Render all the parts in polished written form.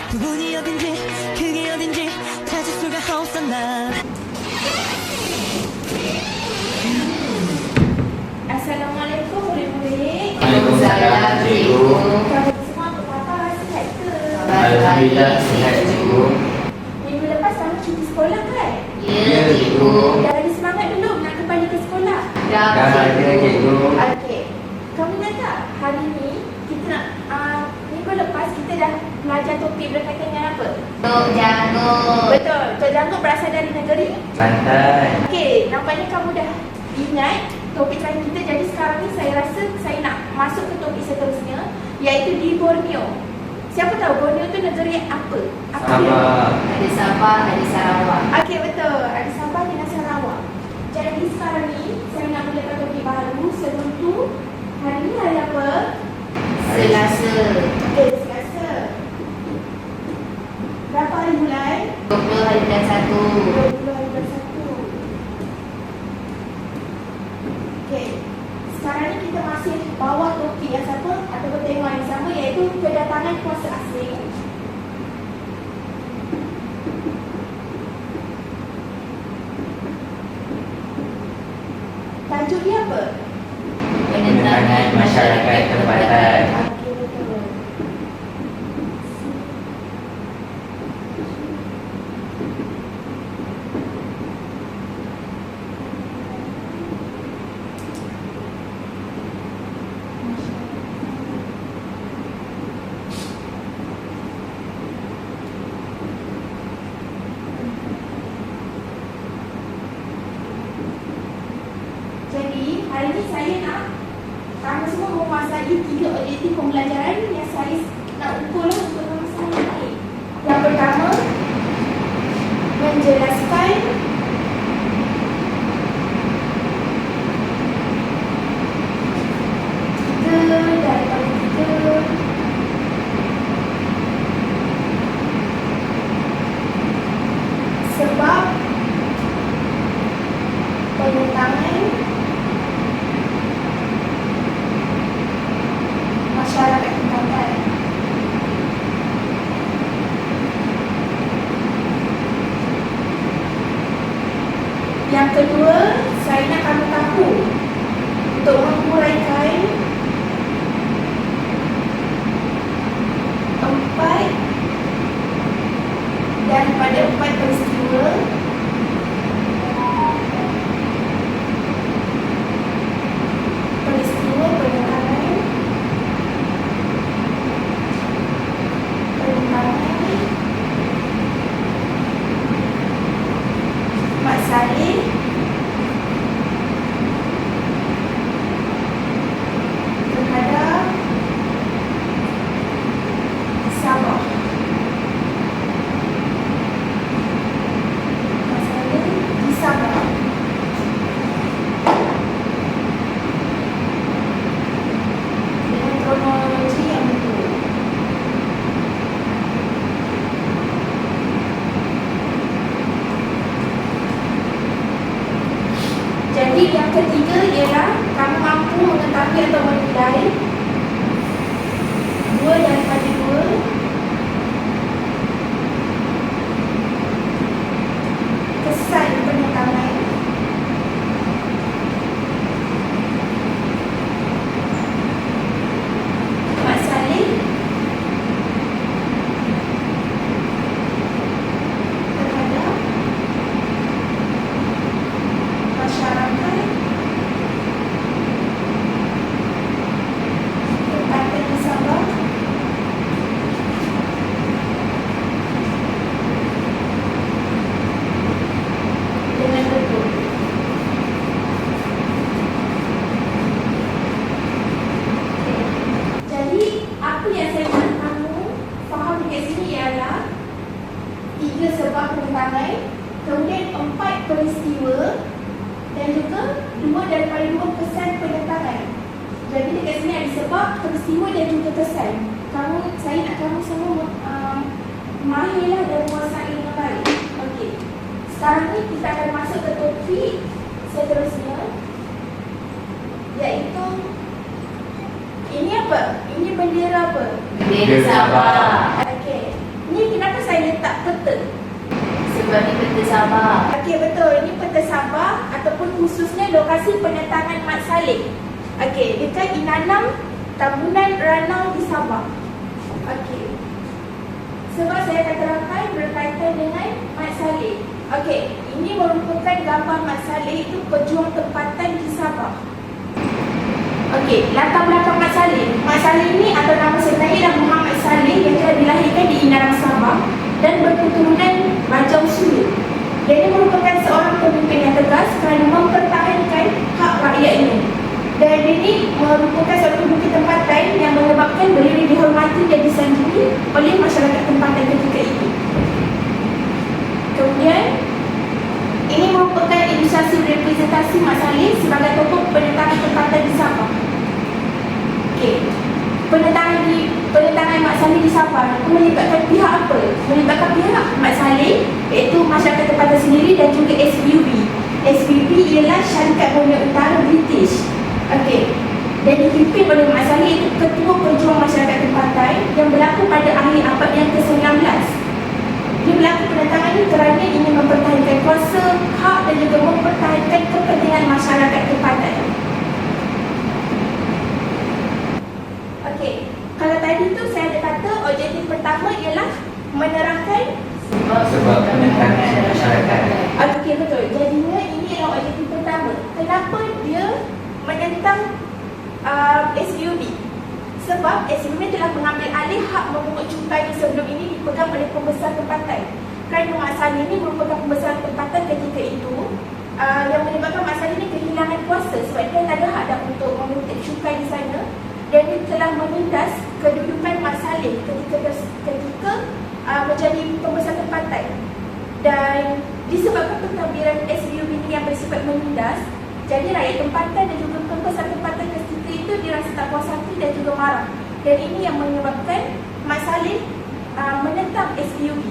부분이 어딘지 그게 어딘지 찾을 수가 없었나. Assalamualaikum murid-murid. Waalaikumsalam cikgu. Kalian semua apa khabar? Sihat ke? Alhamdulillah sihat cikgu. Minggu lepas kamu cuti sekolah kan? Ya cikgu. Dah ada semangat belum nak kembali ke sekolah? Dah ada cikgu. Okey. Kamu ingat tak hari ni kita nak minggu lepas kita dah belajar topik berkaitan dengan apa? Tok Janggut. Betul. Tok Janggut berasal dari negeri? Pantai. Okey, nampaknya kamu dah ingat topik lain kita. Jadi sekarang ni saya rasa saya nak masuk ke topik seterusnya, iaitu di Borneo. Siapa tahu Borneo tu negeri apa? Apa dia? Sabah. Ada Sabah, ada Sarawak. Okey, betul. Ada Sabah dengan Sarawak. Jadi sekarang ni saya nak mulakan topik baru. Sebelum tu, hari ni hari apa? Selasa. Okey, Selasa. Berapa hari bulan? 20 hari bulan 1. 20 hari bulan 1. Okey. Sekarang ni kita masih bawa topik yang sama ataupun tema yang sama, iaitu kedatangan kuasa asing. Tajuk dia apa? Penentangan masyarakat tempatan. Okey, betul. Jadi, hari ini saya nak kamu semua menguasai 3 objektif pembelajaran yang saya nak ukur untuk masalah ini. Yang pertama, menjelaskan tiga daripada tiga sebab penentangan masyarakat tempatan. Yang kedua, saya nak kamu tahu untuk menguraikan 4 daripada 4 peristiwa penentangan Mat Salleh terhadap Sabah. Mat Salleh di Sabah. Dengan kronologi yang betul. Jadi yang ketiga ialah kamu mampu mengetahui atau menilai 2 daripada 2 kesan penentangan Mat Salleh terhadap masyarakat tempatan di Sabah dengan betul. Jadi apa yang saya nak kamu faham dekat sini ialah 3 sebab penentangan, kemudian 4 peristiwa dan juga 2 daripada 2 kesan penentangan. Jadi dekat sini ada sebab, peristiwa dan juga kesan. Saya nak kamu semua mahirlah dan menguasai dengan baik. Okey. Sekarang ni kita akan masuk ke topik seterusnya, iaitu ini apa? Ini bendera apa? Bendera Sabah. Okey. Ni Peta Sabah. Okey, betul. Ini Peta Sabah ataupun khususnya lokasi penentangan Mat Salleh. Okey, dekat Inanam, Tambunan Ranau di Sabah. Okey. Sebab saya akan terangkan berkaitan dengan Mat Salleh. Okey, ini merupakan gambar Mat Salleh, itu pejuang tempatan di Sabah. Okey, latar belakang Mat Salleh. Mat Salleh ini atau nama sebenarnya adalah Muhammad Salleh yang telah dilahirkan di Inanam Sabah dan berketurunan Bajau Sulu. Dia ini merupakan seorang pemimpin yang tegas kerana mempertahankan hak rakyatnya. Dan dia ini merupakan seorang pemimpin tempatan yang menyebabkan beliau dihormati dan disanjungi oleh masyarakat tempatan ketika itu. Kemudian, ini merupakan ilustrasi representasi Mat Salleh sebagai tokoh penentangan tempatan di Sabah. Okey. Penentangan Mat Salleh di Sabah itu melibatkan pihak apa? Melibatkan pihak Mat Salleh, iaitu masyarakat tempatan sendiri dan juga SBUB. SBUB ialah Syarikat Bonia Utara British. Okey. Dan dipimpin oleh Mat Salleh, itu ketua pejuang masyarakat tempatan yang berlaku pada akhir abad yang ke-19. Dia berlaku penentangan ini kerana ingin mempertahankan kuasa, hak dan juga mempertahankan kepentingan masyarakat tempatan. Okey, kalau tadi tu saya ada kata objektif pertama ialah menerangkan Sebab penentangan masyarakat. okey, betul. Jadinya ini adalah objektif pertama. Kenapa dia menentang SBUB? Sebab SBUB telah mengambil alih hak memungut cukai sebelum ini dipegang oleh pembesar tempatan. Kerana Mat Salleh ini merupakan pembesar tempatan ketika itu, yang menyebabkan Mat Salleh ini kehilangan kuasa sebab dia tak ada hak dah untuk memungut cukai di sana. Dan dia telah menindas kedudukan Mat Salleh ketika menjadi pembesar tempatan. Dan disebabkan pentadbiran SBUB ini yang bersifat menindas, jadi rakyat tempatan dan juga pembesar tempatan ketika itu dirasa tak puas hati dan juga marah. Dan ini yang menyebabkan Mat Salleh menentang SBUB.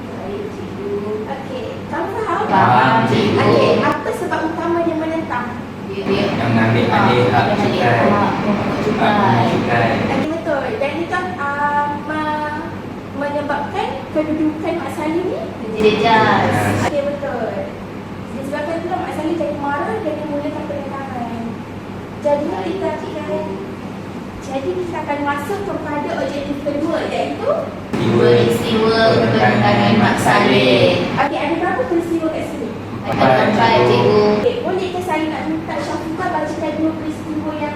Baik, cikgu. Okey, kamu faham? Faham, cikgu. Okey, apa sebab utama dia menentang? Dia Yang mengambil alih hak cukai. memungut Hak cukai. cukai. Okey, betul. Dan itu menyebabkan kedudukan Mat Salleh ni Jejas. okey, betul. Disebabkan itulah Mat Salleh jadi marah dan dia mulakan penentangan. Jadi kita akan masuk kepada objektif kedua, iaitu Peristiwa penentangan Mat Salleh. okey, ada berapa peristiwa kat sini? Ada 4, cikgu. Okey, bolehkah saya nak minta Syafiqah bacakan dua peristiwa yang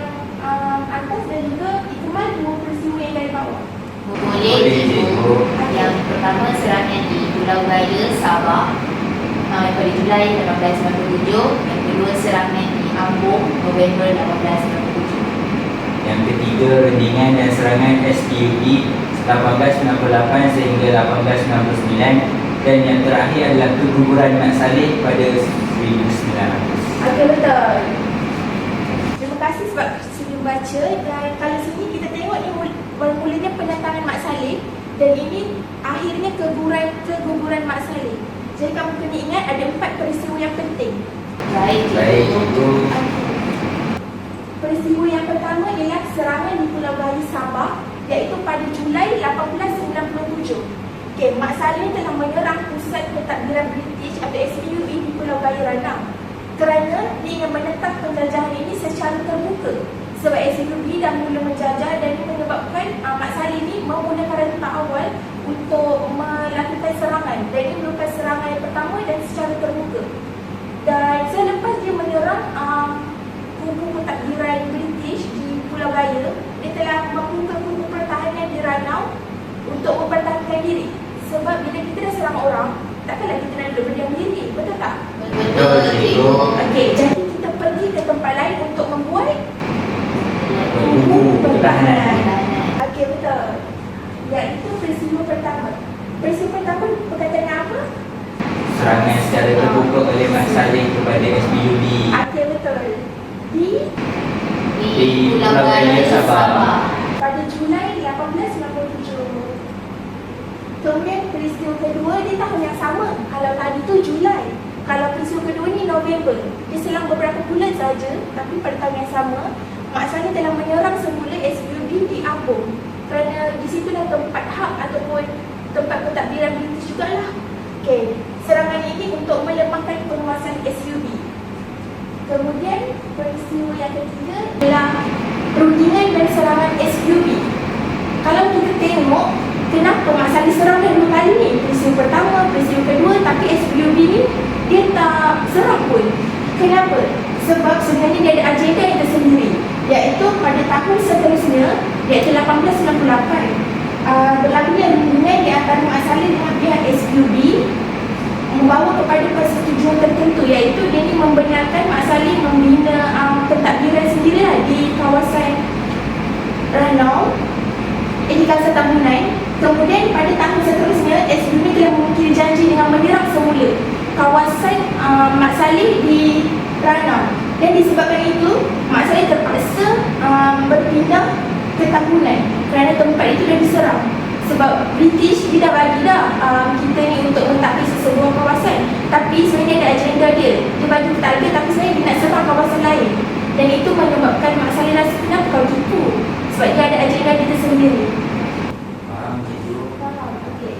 atas dan juga Ikmal dua peristiwa yang dari bawah? Boleh, cikgu. Yang pertama serangan di Pulau Gaya, Sabah pada Julai 1897. Yang kedua serangan di Ambung, November 1897. Yang ketiga, rundingan dan serangan SPUB 1898 sehingga 1899. Dan yang terakhir adalah keguguran Mat Salleh pada 1900. Okey, betul. Terima kasih sebab sudi baca. Dan kalau sini kita tengok ni bermulanya penentangan Mat Salleh dan ini akhirnya keguguran Mat Salleh. Jadi kamu kena ingat ada 4 peristiwa yang penting. Baik, Baik, cikgu. cikgu. Peristiwa yang pertama ialah serangan di Pulau Gaya, Sabah, iaitu pada Julai 1897. Okey, Mat Salleh telah menyerang pusat pentadbiran British atau SBUB di Pulau Gaya Ranau kerana dia ingin menentang penjajahan ini secara terbuka. Sebab SBUB dah mula menjajah dan ini menyebabkan Mat Salleh ini menggunakan rentak awal untuk melakukan serangan. Dan ini merupakan serangan yang pertama dan secara terbuka. Dan selepas dia menyerang kubu pentadbiran British di Pulau Gaya, dia telah membuka kubu pertahanan di Ranau untuk mempertahankan diri. Sebab bila kita dah serang orang, takkanlah kita nak duduk berdiam diri, betul tak? Betul, cikgu. Okey, jadi kita pergi ke tempat lain untuk membuat Kubu pertahanan. Okey, betul. Iaitu peristiwa pertama. Peristiwa pertama berkaitan dengan apa? Serangan secara terbuka oleh Mat Salleh kepada SPUB. Okey, betul. Di Di Pulau Gaya, Sabah. pada Julai 1897. Kemudian peristiwa kedua di tahun yang sama. Kalau tadi tu Julai, kalau peristiwa kedua ni November. Dia selang beberapa bulan saja, tapi pada tahun yang sama Mat Salleh telah menyerang semula SBUB di Ambung. Kerana di situlah tempat hak ataupun tempat pentadbiran British jugalah. Okey, serangan ini untuk melemahkan penguasaan SUB. Kemudian peristiwa yang ketiga adalah perundingan dan serangan SUB. Kalau kita tengok kenapa Mak Saleh serang dah 2 kali ni, peristiwa pertama, peristiwa kedua, tapi SUB ni dia tak serang pun. Kenapa? Sebab sebenarnya dia ada agenda yang tersendiri, iaitu pada tahun seterusnya, iaitu 1898, berlakunya hubungan di antara Mak Saleh dengan pihak SUB membawa kepada persetujuan tertentu, iaitu dia ni membenarkan Mak Saleh membina pentadbiran sendirilah di kawasan Ranau, di kawasan Tambunan. Kemudian pada tahun seterusnya SUB telah mengukir janji dengan menyerang semula kawasan Mak Saleh di Ranau, dan disebabkan itu Mak Saleh terpaksa berpindah ke Tambunan kerana tempat itu dah diserang. Sebab British dia dah bagi dah kita ni untuk mentadbir sesebuah kawasan, tapi sebenarnya ada agenda dia. Dia bagi kita ada, tapi sebenarnya dia nak serang kawasan lain, dan itu menyebabkan Mak Saleh rasa kenapa kau gitu, sebab dia ada agenda dia tersendiri. Okey.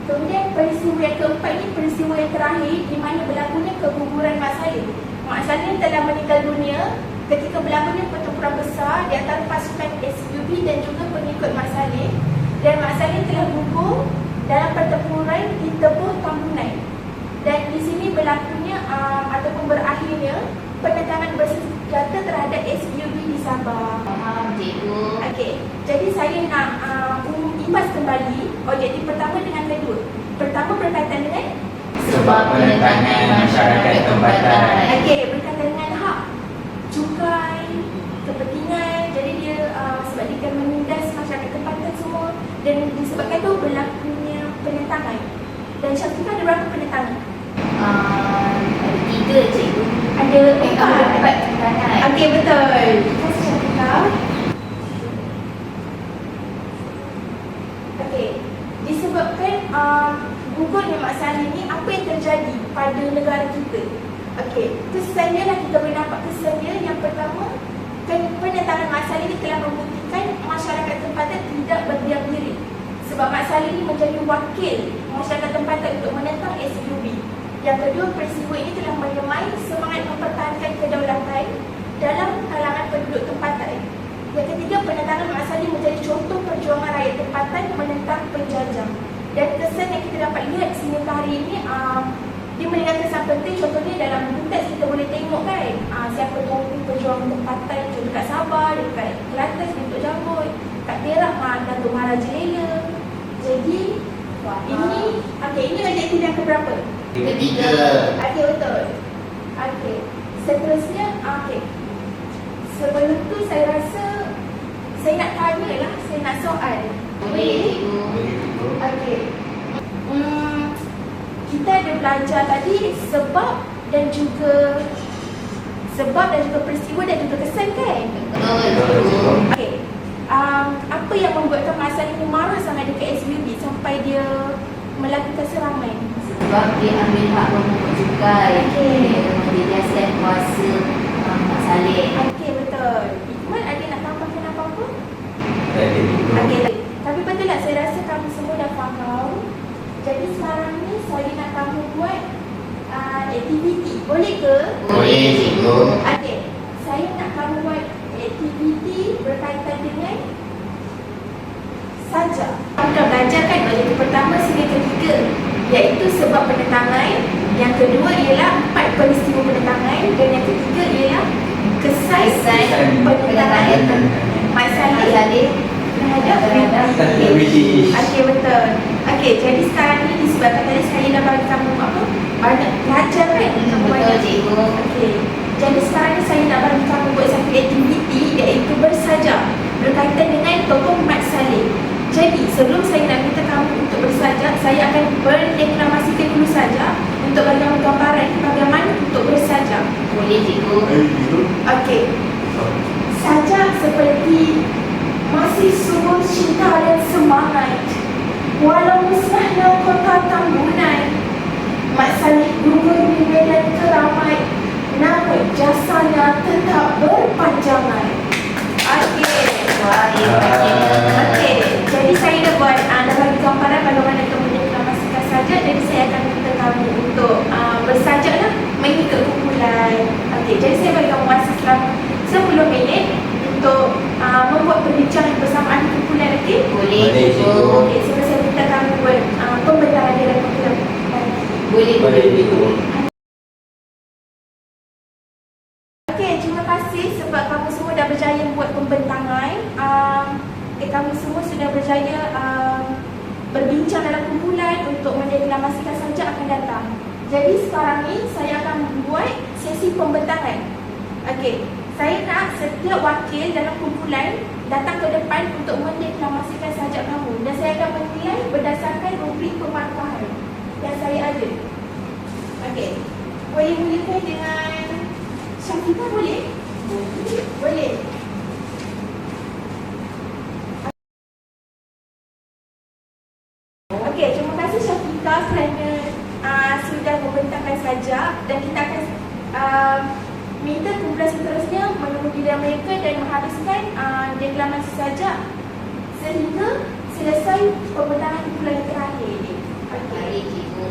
Kemudian peristiwa yang keempat ni peristiwa yang terakhir di mana berlakunya keguguran Mak Saleh. Mak Saleh telah meninggal dunia ketika berlakunya pertempuran besar di antara pasukan SUB dan juga pengikut Mak Saleh, dan Mak Saleh telah gugur dalam pertempuran di Tebuh Tambunan, dan di sini berlakunya ataupun berakhirnya penentangan bersenjata terhadap SUB di Sabah. Faham, cikgu. Okey, jadi saya nak imbas kembali objektif pertama dengan kedua. Pertama berkaitan dengan Sebab penentangan masyarakat tempatan. okey, berkaitan dengan hak, cukai, kepentingan. Jadi dia sebab dia akan menindas masyarakat tempatan semua, dan disebabkan tu berlakunya penentangan. Dan Syafiqah ada berapa penentangan? Ada 3, cikgu. Ada 4. penentangan. Okey, betul. Terima kasih Syafiqah. Okey, disebabkan gugurnya Mak Saleh ni, apa yang terjadi pada negara kita? Okey, kesannya lah kita boleh nampak kesannya. Yang pertama, penentangan Mak Saleh ni telah membuktikan masyarakat tempatan tidak berdiam diri, sebab Mak Saleh ni menjadi wakil masyarakat tempatan untuk menentang SUB. Yang kedua, peristiwa ini telah menyemai semangat mempertahankan kedaulatan dalam kalangan penduduk tempatan. Yang ketiga, penentangan Mak Saleh menjadi contoh perjuangan rakyat tempatan menentang penjajah. Dan kesan yang kita dapat lihat sehingga hari ini, dia meninggalkan kesan penting. Contohnya dalam buku teks kita boleh tengok kan, siapa pejuang tempatan, contoh kat Sabah, dekat Kelantan, Datuk Jambut, kat Perak, Datuk Maharaja Lela. Jadi ini, ini objektif yang keberapa? Ketiga. Okey, betul. Okey, seterusnya, sebelum tu saya rasa saya nak tanya lah, saya nak soal. Boleh, cikgu. Okey. Kita ada belajar tadi sebab dan juga peristiwa dan juga kesan kan? Betul, cikgu. Okey. Apa yang membuatkan Mak Saleh ni marah sangat dekat SUB sampai dia melakukan serangan? Sebab dia ambil hak memungut cukai. Okey. Dia menjejaskan kuasa Mak Saleh. Okey, betul. Iqmal ada nak tambahkan apa-apa? Tadi itu. Okey, tapi betul tak, saya rasa kamu semua dah faham. Jadi sekarang ni saya nak kamu buat aktiviti. Boleh ke? Boleh, cikgu. Okey, saya nak kamu buat aktiviti berkaitan dengan saja. Kamu dah belajar kan objektif pertama sehingga ketiga, iaitu sebab penentangan. Yang kedua ialah 4 peristiwa penentangan, dan yang ketiga ialah kesan penentangan Mak Saleh terhadap British. Okey, betul. Okey, jadi sekarang ni disebabkan tadi saya dah bagi kamu banyak belajar kan? Kamu Betul, banyak. cikgu. Okey. Jadi sekarang ni saya nak bagi kamu buat satu aktiviti, iaitu bersaja berkaitan dengan tokoh Mat Saleh. Jadi sebelum saya nak minta kamu untuk bersaja, saya akan berdeklamasikan dulu saja untuk bagi kamu gambaran bagaimana untuk bersaja. Boleh, cikgu. Okey. Saja seperti masih sungguh cinta dan semangat, walau musnahnya kota Tambunan. Mat Saleh gugur di medan keramat, namun jasanya tetap berpanjangan. Okey. Okey. Jadi saya dah buat dah bagi gambaran bagaimana kamu deklamasikan saja. Jadi saya akan minta Boleh cikgu. Okey, terima kasih sebab kamu semua dah berjaya buat pembentangan. Kamu semua sudah berjaya berbincang dalam kumpulan untuk mendeklamasikan sajak akan datang. Jadi sekarang ni saya akan membuat sesi pembentangan. Okey, saya nak setiap wakil dalam kumpulan datang ke depan untuk mendeklamasikan sajak kamu dan saya akan menilai berdasarkan rubrik pemartahan yang saya ada. Okey, boleh mulakan dengan Syafiqah, boleh? Boleh. Okey, terima kasih Syafiqah kerana sudah membentangkan sajak dan kita akan minta kumpulan seterusnya menunggu giliran mereka dan menghabiskan deklamasi sajak sehingga selesai pembentangan kumpulan yang terakhir ini. Baik, cikgu.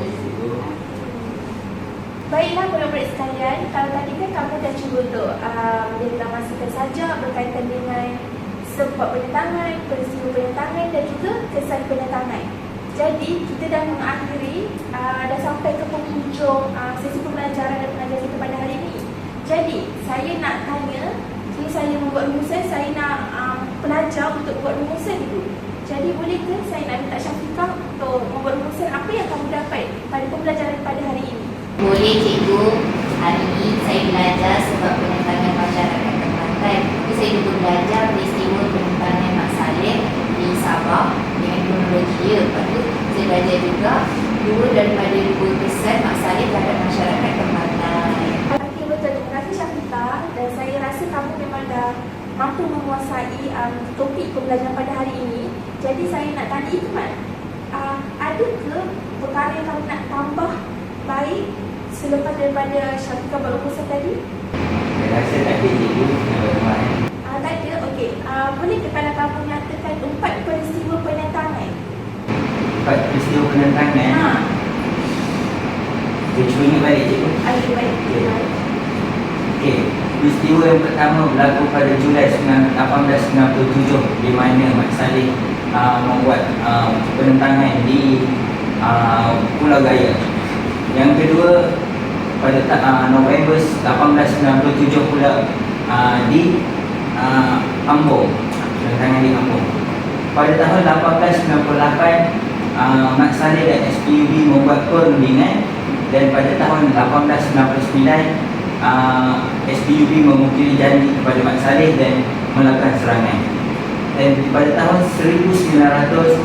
Baiklah budak-budak sekalian, kalau tadi kan kamu dah cuba untuk mendeklamasikan sajak berkaitan dengan sebab penentangan, peristiwa penentangan dan juga kesan penentangan. Jadi kita dah mengakhiri, dah sampai ke penghujung sesi pembelajaran dan pengajaran kita pada hari ini. Jadi saya nak tanya, jika saya membuat rumusan, saya nak pelajar untuk buat rumusan dulu. Jadi boleh ke saya nak minta Syafiqah untuk membuat rumusan apa yang kamu dapat pada pembelajaran pada hari ini? Boleh cikgu. Hari ini saya belajar sebab penentangan masyarakat tempatan. Jadi saya juga belajar peristiwa penentangan Mak Saleh di Sabah dengan kronologi dia. Lepas tu saya belajar juga daripada dua kesan Mak Saleh terhadap masyarakat tempatan. Okey, betul. Terima kasih Syafiqah dan saya rasa kamu memang dah mampu menguasai topik pembelajaran pada hari ini. Jadi saya nak tanya Ikmal, ada ke perkara yang kamu nak tambah baik selepas daripada Syafiqah buat rumusan tadi? Saya rasa tak ada cikgu nak berteman. Tak ada? Okey. Boleh ke kalau kamu nyatakan 4 peristiwa penentangan? 4 peristiwa penentangan. Saya cuba ingat balik cikgu. Baik. Okey, peristiwa yang pertama berlaku pada Julai 1897 di mana Mat Saleh membuat penentangan di Pulau Gaya. Yang kedua pada November 1897 pula di Ambon, penentangan di Ambon. Pada tahun 1898 Mat Saleh dan SPUB membuat perundingan dan pada tahun 1899 SPUB memukuli janji kepada Mat Saleh dan melakukan serangan. Dan pada tahun 1900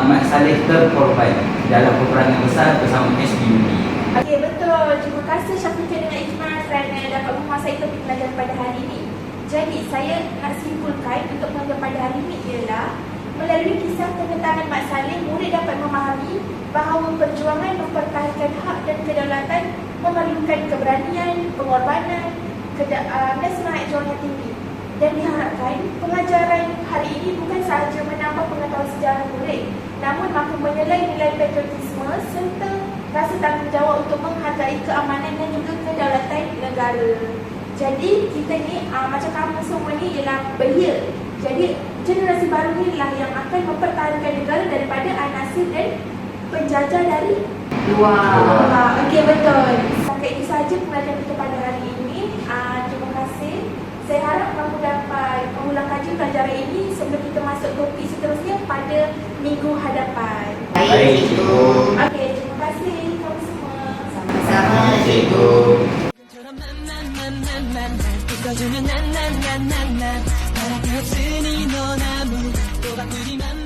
Mat Saleh terkorban dalam peperangan besar bersama SPUB. Okey, betul. Terima kasih Syafiqah dengan Ikmal kerana dapat menguasai topik pelajaran pada hari ini. Jadi, saya nak simpulkan untuk pelajaran pada hari ini ialah melalui kisah penentangan Mat Saleh, murid dapat memahami bahawa perjuangan mempertahankan hak dan kedaulatan memerlukan keberanian, pengorbanan, dan semangat juang yang tinggi. Dan diharapkan pengajaran hari ini bukan sahaja menambah pengetahuan sejarah murid, namun mampu menilai nilai patriotisme serta rasa tanggungjawab untuk menghargai keamanan dan juga kedaulatan negara. Jadi kita ni macam kamu semua ni ialah belia. Jadi generasi baru ni lah yang akan mempertahankan negara daripada anasir dan penjajah dari luar. Okey, betul. Sampai itu saja pembelajaran kita pada hari ini. Terima kasih. Saya harap kamu dapat mengulang kaji pelajaran ini sebelum kita masuk topik seterusnya pada minggu hadapan. Baik, cikgu. Okey, terima kasih kamu semua. Sama-sama, cikgu. 웃어주면 난난난난난 바랄 게 없으니 넌 아무 또 바꾸기만